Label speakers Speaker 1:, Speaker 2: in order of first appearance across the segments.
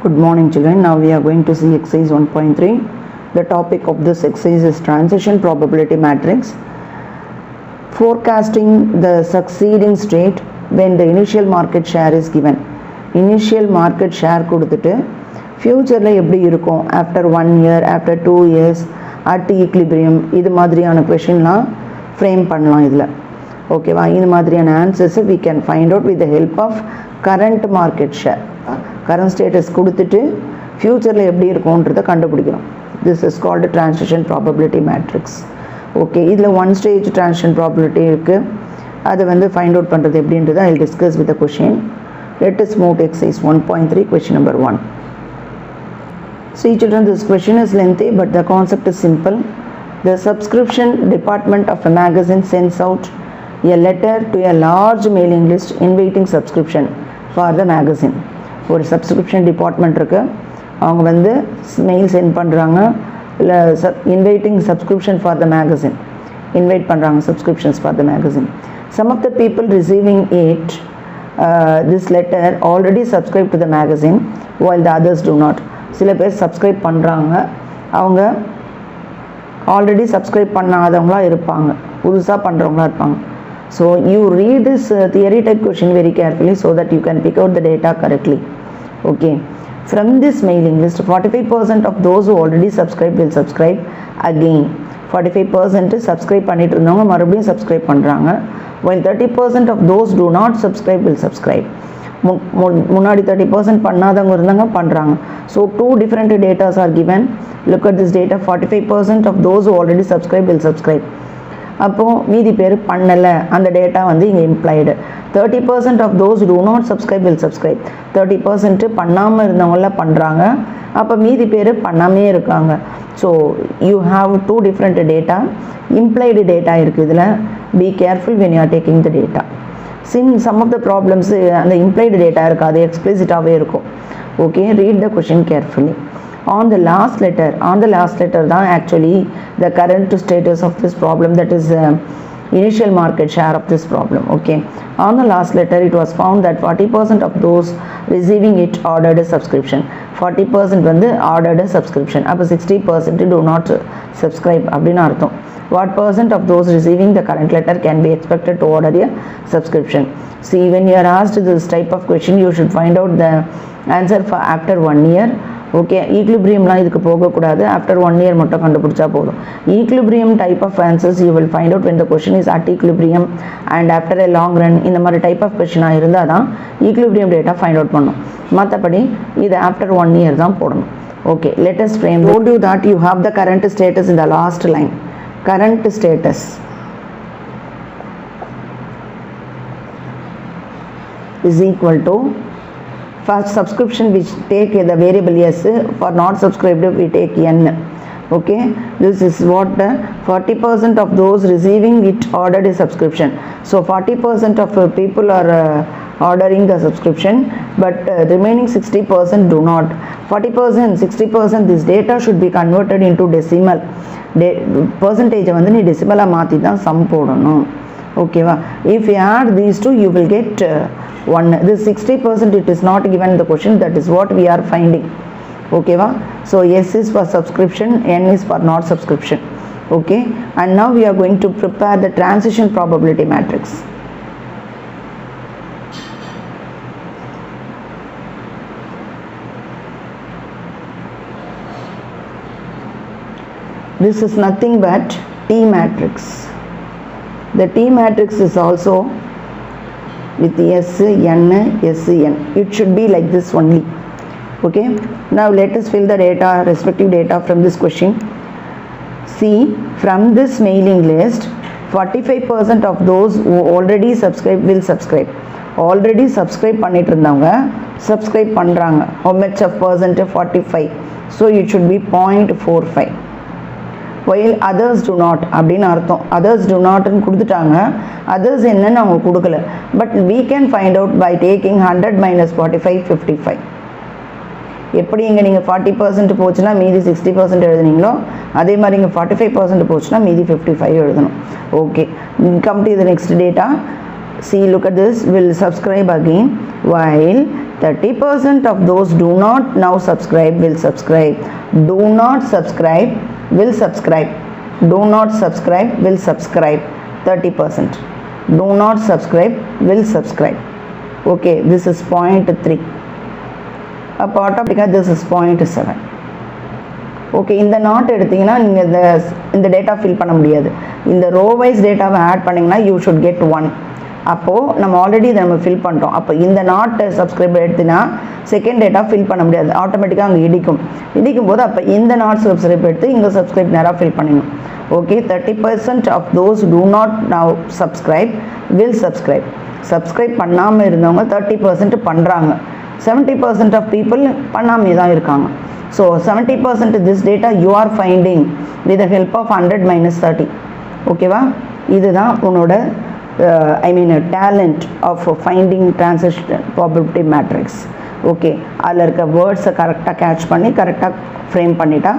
Speaker 1: Good morning children. Now we are going to see exercise 1.3. The topic of this exercise is transition probability matrix. Forecasting the succeeding state when the initial market share is given. Initial market share கொடுத்துட்டு ஃபியூச்சரில் எப்படி இருக்கும் after 1 year, after 2 years, at equilibrium, இது மாதிரியான கொஷின்லாம் frame பண்ணலாம் இதில். ஓகேவா? இது மாதிரியான ஆன்சர்ஸை we can find out with the help of current market share. Current status கொடுத்துட்டு ஃப்யூச்சரில் எப்படி இருக்கும்ன்றதை கண்டுபிடிக்கணும். This is called transition probability matrix. Okay, இதில் 1 stage டிரான்சிஷன் ப்ராபபிலிட்டி இருக்குது. அதை ஃபைண்ட் அவுட் பண்ணுறது எப்படின்றத I will discuss with the question. Let us move to exercise 1.3, question number 1. See children, this question is lengthy but the concept is simple. The subscription department of a magazine sends out a letter to a large mailing list inviting subscription for the magazine. ஒரு subscription department இருக்குது, அவங்க mail sent பண்ணுறாங்க, இல்லை inviting subscription for the magazine, invite பண்ணுறாங்க subscriptions for the magazine. Some of the people receiving it this letter already subscribe to the magazine while the others do not. சில பேர் subscribe பண்ணுறாங்க, அவங்க already subscribe பண்ணாதவங்களாக இருப்பாங்க, புதுசாக பண்ணுறவங்களா இருப்பாங்க. So you read this theory type question very carefully so that you can pick out the data correctly. Okay, from this mailing list 45% of those who already subscribed will subscribe again. 45% subscribe பண்ணிட்டு இருந்தவங்க மறுபடியும் subscribe பண்ணுறாங்க, while 30% of those do not subscribe will subscribe. முன்னாடி 30% பண்ணாதவங்க இருந்தாங்க பண்ணுறாங்க. So two different data are given. Look at this data. 45% of those who already subscribe will subscribe. அப்போது மீதி பேர் பண்ணலை, அந்த டேட்டா இங்கே implied. 30% of those do not subscribe will subscribe. 30% பண்ணாமல் இருந்தவங்கள பண்ணுறாங்க, அப்போ மீதி பேர் பண்ணாமே இருக்காங்க. So you have two different data, implied data இருக்குது இதில். Be careful when you are taking the data. Some of the problems அந்த இம்ப்ளைடு டேட்டா இருக்காது, எக்ஸ்பிளிசிட்டாகவே இருக்கும். Okay, read the question carefully. On the last letter தான் actually the current status of this problem, that is initial market share of this problem. Okay, on the last letter it was found that 40% of those receiving it ordered a subscription. 40% ordered a subscription. அப்போ 60% do not subscribe அப்படின்னு அர்த்தம். What percent of those receiving the current letter can be expected to order a subscription? See, when you are asked this type of question, you should find out the answer for after 1 year. Okay, ஈக்லிபிரியம்லாம் இதுக்கு போகக்கூடாது, after 1 year மட்டும் கண்டுபிடிச்சா போதும். Equilibrium type of answers you will find out when the question is at equilibrium and after a long run. இந்த மாதிரி type of கொஷினாக இருந்தால் தான் ஈக்லிபிரியம் டேட்டா ஃபைண்ட் அவுட் பண்ணணும். மற்றபடி இது ஆஃப்டர் 1 year தான் போடணும். Okay, latest frame told you that you have the current status in the last line. Current status is equal to, for subscription we take the variable s, for not subscribed we take n. Okay, this is what 40% of those receiving it ordered a subscription. So 40% of people are ordering the subscription, but remaining 60% do not. 40%, 60%, this data should be converted into decimal. Percentage நீ டெசிமலாக மாற்றி தான் some போடணும். ஓகேவா? If you add these two you will get 1. This 60% it is not given in the question, that is what we are finding. Okay va? So S is for subscription, N is for not subscription. Okay, and now we are going to prepare the transition probability matrix. This is nothing but T matrix. The T matrix is also with S, N, S, N. It should be like this only. Okay, now let us fill the data, respective data from this question. See, from this mailing list 45% of those who already subscribe will subscribe. Already subscribe பண்ணிட்டு இருந்தவங்க subscribe பண்ணுறாங்க. How much of percent? 45. So it should be 0.45. while others do not அப்படின்னு அர்த்தம். others do not கொடுத்துட்டாங்க, others என்னன்னு அவங்க கொடுக்கல. but we can find out by taking 100 minus 45, 55. எப்படி இங்கே நீங்கள் 40% போச்சுன்னா மீதி 60% எழுதுனீங்களோ அதே மாதிரி இங்கே 45% போச்சுன்னா மீதி 55 எழுதணும். Okay, come to the next data. See, look at this, will subscribe again while 30% of those do not now subscribe will subscribe. Do not subscribe will subscribe. Do not subscribe will subscribe. 30%. Do not subscribe will subscribe. Okay, this is 0.3. அப்போ ஆட்டோமேட்டிக்காக this is 0.7. Okay, இந்த not எடுத்திங்கன்னா நீங்கள் இந்த data fill பண்ண முடியாது. இந்த row wise டேட்டாவை ஆட் பண்ணிங்கன்னா யூ ஷுட் கெட் 1. அப்போது நம்ம ஆல்ரெடி இதை நம்ம ஃபில் பண்ணிட்டோம். அப்போ இந்த நாட் சப்ஸ்கிரைபர் எடுத்தினா செகண்ட் டேட்டா ஃபில் பண்ண முடியாது, ஆட்டோமேட்டிக்காக அங்கே இடிக்கும் போது அப்போ இந்த நாட் சப்ஸ்கிரைப் எடுத்து இங்கே சப்ஸ்கிரைப் நேராக ஃபில் பண்ணிடணும். Okay, 30% of those do not now subscribe will subscribe. Subscribe பண்ணாமல் இருந்தவங்க 30% பண்ணுறாங்க. 70% ஆஃப் பீப்புள் பண்ணாமே தான் இருக்காங்க. So 70% this data you are finding with the help of 100 minus 30. ஓகேவா, இதுதான் உன்னோட talent of finding transition probability matrix. Okay, அதில் இருக்க வேர்ட்ஸை கரெக்டாக கேட்ச் பண்ணி கரெக்டாக ஃப்ரேம் பண்ணிட்டா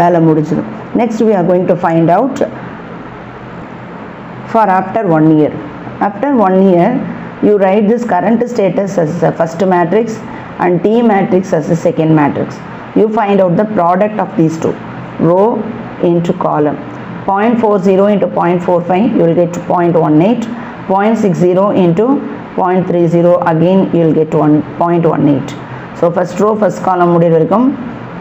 Speaker 1: வேலை முடிஞ்சிடும். Next we are going to find out for after 1 year. After 1 year you write this current status as the first matrix and T matrix as the second matrix. You find out the product of these two, row into column. 0.40 into 0.45 you will get 0.18. 0.60 into 0.30 again you will get 0.18. So first row first column முடிகிற வரைக்கும்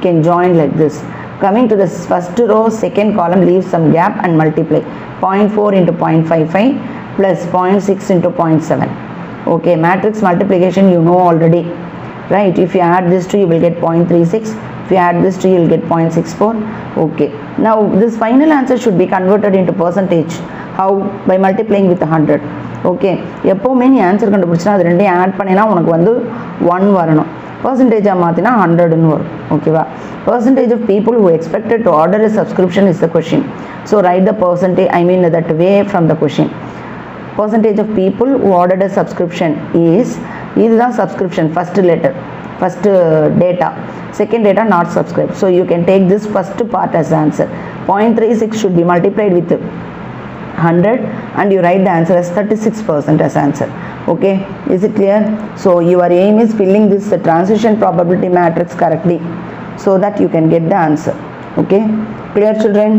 Speaker 1: can join like this. Coming to this first row second column, leave some gap and multiply. 0.4 into 0.55 plus 0.6 into 0.7. Okay, matrix multiplication you know already, right? If you add this two you will get 0.36. If you add this two you will get 0.64. Okay, now this final answer should be converted into percentage. How? By multiplying with 100. Okay, எப்போவுமே நீ answer கண்டுபிடிச்சினா அது ரெண்டையும் add பண்ணினா உனக்கு வந்து 1 வரணும். பர்சன்டேஜாக மாற்றினா 100ன்னு வரும். ஓகேவா, percentage of people who expected to order a subscription is the question. So write the percentage, that way from the question. Percentage of people who ordered a subscription is, இதுதான் subscription, first letter, first data, second data not subscribed. So you can take this first part as answer. 0.36 should be multiplied with 100 and you write the answer as 36% as answer. Okay, is it clear? So your aim is filling this transition probability matrix correctly so that you can get the answer. Okay, clear children?